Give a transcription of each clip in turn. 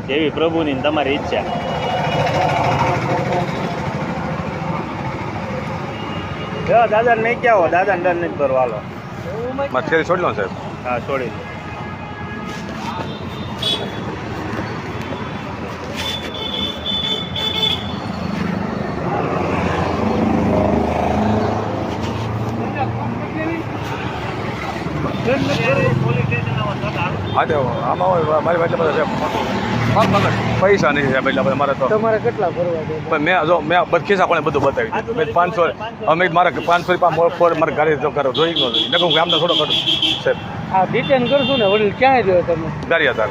જેવી પ્રભુની ને તમારી ઈચ્છા. જો દાદા નહીં ક્યાં હો, દાદા ડર નથી કરો, હાલો. મારે છોડી લો સાહેબ. હા, છોડી દો. હા તો આમાં હોય મારી પાસે બધા પૈસા નહીં સાહેબ, એટલે બધા મારે તો તમારે કેટલા ભરવા દે? પણ મેં ખિસ્સા કોને બધું બતાવી દીધું. મેં 500 અમે મારે 500 રૂપિયા મારે ગાડી જોઈ ન જોઈ ને હું આમને થોડો કરું સાહેબ. આ રિટર્ન કરશું ને વડીલ ક્યાંય રહ્યો તમે? ગાડી હતા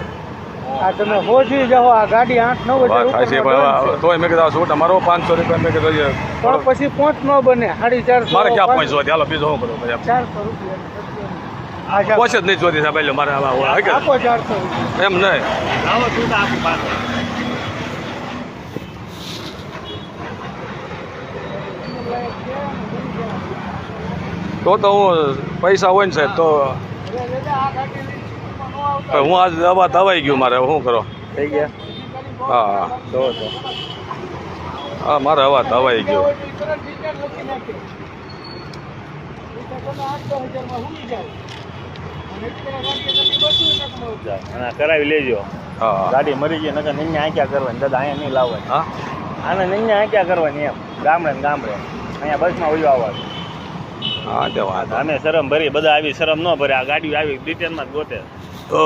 આ તમે પહોંચી જાઓ, આ ગાડી 8-9 વાત થાય છે પણ તોય મેં કીધું શું તમારો 500 રૂપિયા મેં કીધું તો પછી પહોંચ ન બને 450. મારે ક્યાં પહોંચવા હાલો બીજો શું કરું પછી 400 રૂપિયા. પહોંચે જ નહીં જોતી સાહેબ, એટલે મારે આપો 400 રૂપિયા. એમ નહીં. લાવો તું તો આપું પાછો. તો હું પૈસા હોય ને સાહેબ તો હું આજ દવાઈ ગયું મારે શું કરો. થઈ ગયા. હા તો હા મારે હવા દવાઈ ગયો. અને કરાવી લેજો. હા ગાડી મરી ગઈ નકર નિન્યા આંક્યા કરવાની દાદા, અહીંયા નહીં લાવવાની. હા આને નિન્યા આંક્યા કરવાની એમ ગામડે ને ગામડે, અહીંયા બસમાં વયું આવવાનું. હા તે વાત. અમે શરમ ભરી, બધા આવી શરમ ન ભરે, આ ગાડી આવી ડિટેલમાં જ ગોતે. તો